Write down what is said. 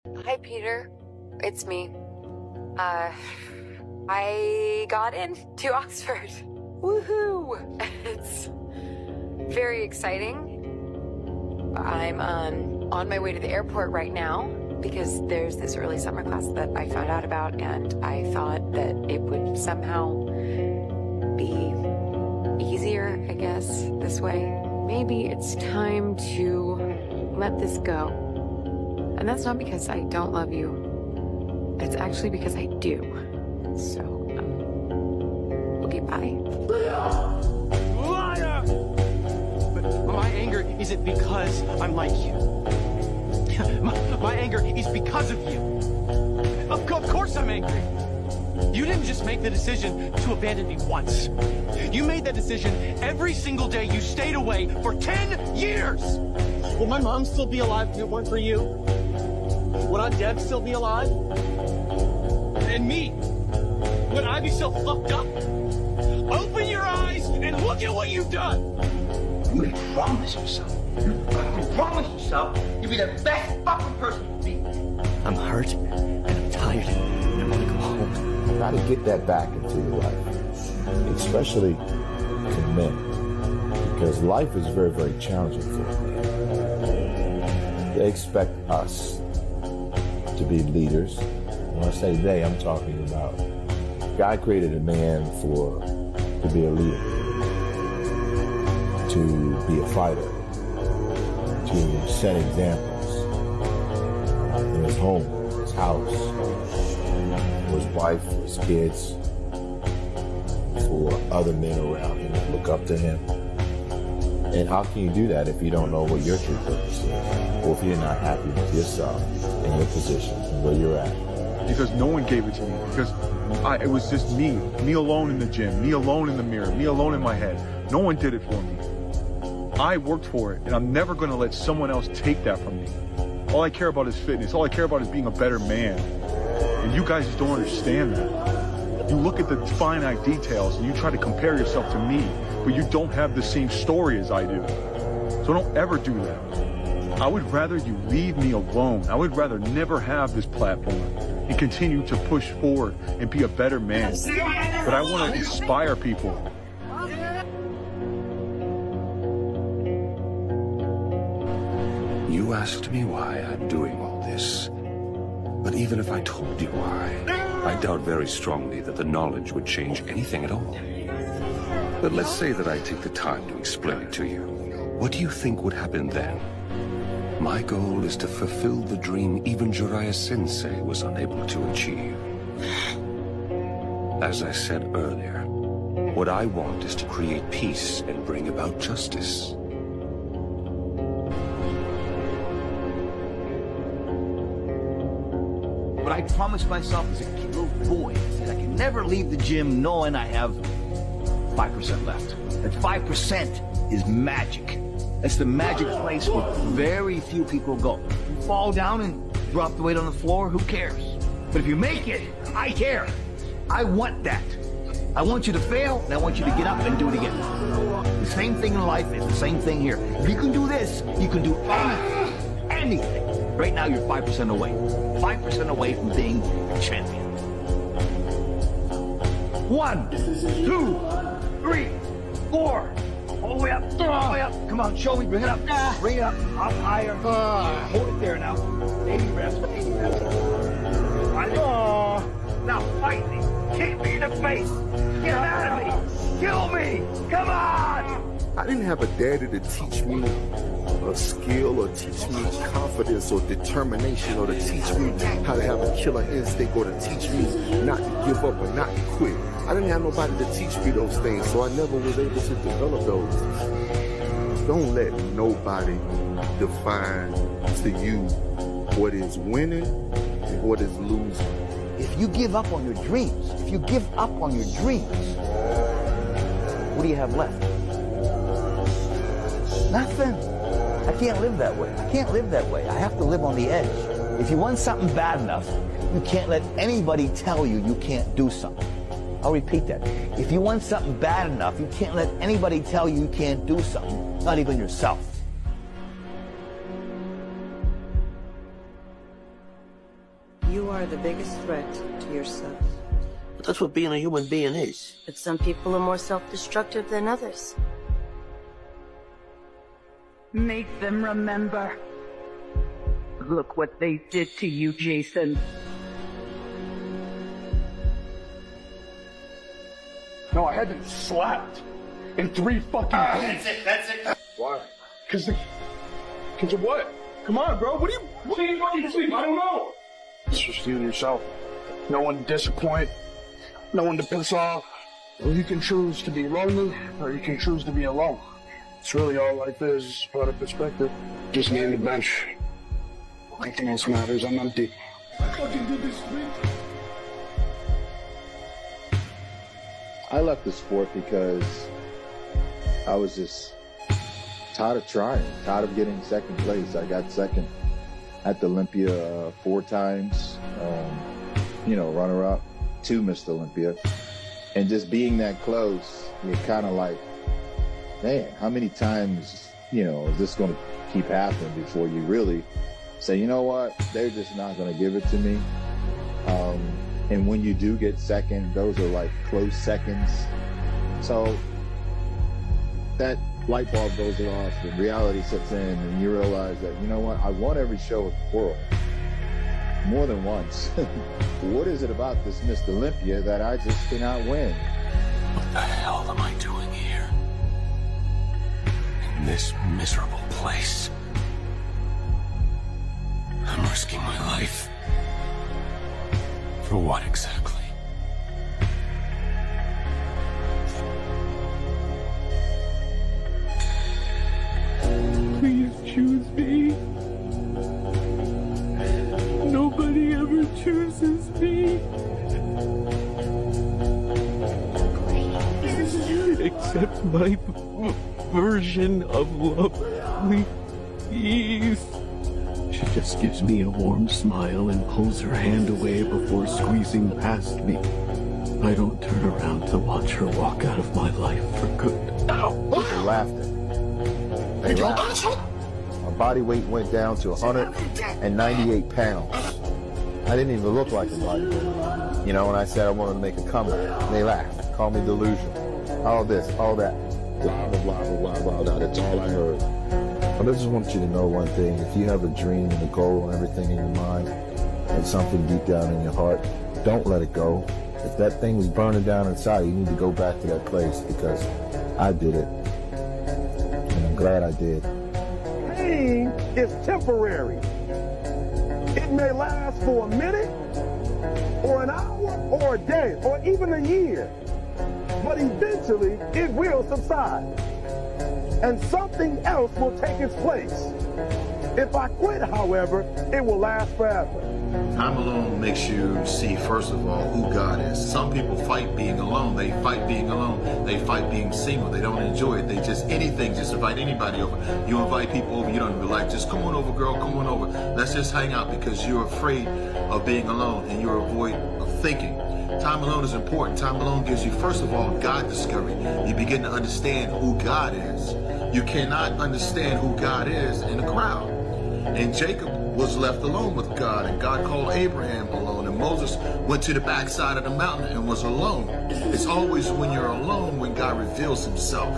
Hi, Peter. It's me. I got into Oxford. Woohoo! It's very exciting. I'm on my way to the airport right now because there's this early summer class that I found out about, and I thought that it would somehow be easier, I guess, this way. Maybe it's time to let this go. And that's not because I don't love you. It's actually because I do. So, okay, bye. Liar! But my anger isn't because I'm like you. My anger is because of you. Of course I'm angry. You didn't just make the decision to abandon me once. You made that decision every single day you stayed away for 10 years! Will my mom still be alive if it weren't for you? Would Aunt Deb still be alive? And me? Would I be so fucked up? Open your eyes and look at what you've done! You promised yourself. You promised yourself you'd be the best fucking person you can be. I'm hurt, and I'm tired, and I want to go home. Try to get that back into your life, especially to men, because life is very, very challenging for men. They expect us to be leaders. When I say they, I'm talking about God created a man to be a leader, to be a fighter, to set examples in his home, his house, for his wife, for his kids, for other men around him that look up to him. And how can you do that if you don't know what your true purpose is? Or if you're not happy with yourself and your position and where you're at? Because no one gave it to me. Because it was just me alone in the gym, me alone in the mirror, me alone in my head. No one did it for me. I worked for it, and I'm never going to let someone else take that from me. All I care about is fitness. All I care about is being a better man. And you guys just don't understand that. You look at the finite details and you try to compare yourself to me, but you don't have the same story as I do. So don't ever do that. I would rather you leave me alone. I would rather never have this platform and continue to push forward and be a better man. But I want to inspire people. You asked me why I'm doing all this. But even if I told you why, I doubt very strongly that the knowledge would change anything at all. But let's say that I take the time to explain it to you. What do you think would happen then? My goal is to fulfill the dream even Jiraiya Sensei was unable to achieve. As I said earlier, what I want is to create peace and bring about justice. But I promised myself as a little boy that I can never leave the gym knowing I have 5% left. That 5% is magic. That's the magic place where very few people go. You fall down and drop the weight on the floor, who cares? But if you make it, I care. I want that. I want you to fail, and I want you to get up and do it again. The same thing in life is the same thing here. If you can do this, you can do anything. Anything. Right now, you're 5% away. 5% away from being a champion. 1, 2, 3, 4. All the way up. All the way up. Come on, show me. Bring it up. Bring it up. Up higher. Hold it there now. Baby reps. Baby reps. Now fight me. Kick me in the face. Get out of me. Kill me. Come on. I didn't have a daddy to teach me a skill or teach me confidence or determination or to teach me how to have a killer instinct or to teach me not to give up or not to quit. I didn't have nobody to teach me those things, so I never was able to develop those. Don't let nobody define to you what is winning and what is losing. If you give up on your dreams, what do you have left? Nothing. I can't live that way. I have to live on the edge. If you want something bad enough, you can't let anybody tell you you can't do something. I'll repeat that. If you want something bad enough, you can't let anybody tell you you can't do something, not even yourself. You are the biggest threat to yourself. But that's what being a human being is. But some people are more self-destructive than others. Make them remember. Look what they did to you, Jason. No, I had been slapped in 3 fucking days. That's it. Why? Cause of what? Come on, bro. What are you fucking sleep? I don't know. It's just you and yourself. No one to disappoint. No one to piss off. Well, you can choose to be lonely, or you can choose to be alone. It's really all life is, out of perspective. Just me and the bench. Nothing else matters. I'm empty. I fucking did this week. I left the sport because I was just tired of trying, tired of getting second place. I got second at the Olympia 4 times, runner-up to Mr. Olympia. And just being that close, you're kind of like, man, how many times, is this going to keep happening before you really say, you know what, they're just not going to give it to me. And when you do get second, those are like close seconds. So that light bulb goes off and reality sets in and you realize that, you know what, I won every show in the world. More than once. What is it about this Mr. Olympia that I just cannot win? What the hell am I doing here? In this miserable place. I'm risking my life. For what exactly? Please choose me. Nobody ever chooses me. Except my version of love, please. She just gives me a warm smile and pulls her hand away before squeezing past me. I don't turn around to watch her walk out of my life for good. They laughed at me. They laughed. My body weight went down to 198 pounds. I didn't even look like a bodybuilder. When I said I wanted to make a comeback, they laughed. Called me delusional. All this, all that. Blah, blah, blah, blah, blah, blah. That's all I heard. But I just want you to know one thing. If you have a dream and a goal and everything in your mind and something deep down in your heart, don't let it go. If that thing was burning down inside, you need to go back to that place because I did it. And I'm glad I did. Pain is temporary. It may last for a minute, or an hour, or a day, or even a year. But eventually, it will subside. And something else will take its place. If I quit, however, it will last forever. Time alone makes you see, first of all, who God is. Some people fight being alone. They fight being alone. They fight being single. They don't enjoy it. They just invite anybody over. You invite people over, you don't even like, just come on over, girl, come on over. Let's just hang out because you're afraid of being alone and you're avoid of thinking. Time alone is important. Time alone gives you, first of all, God discovery. You begin to understand who God is. You cannot understand who God is in a crowd. And Jacob was left alone with God, and God called Abraham alone, and Moses went to the backside of the mountain and was alone. It's always when you're alone when God reveals himself.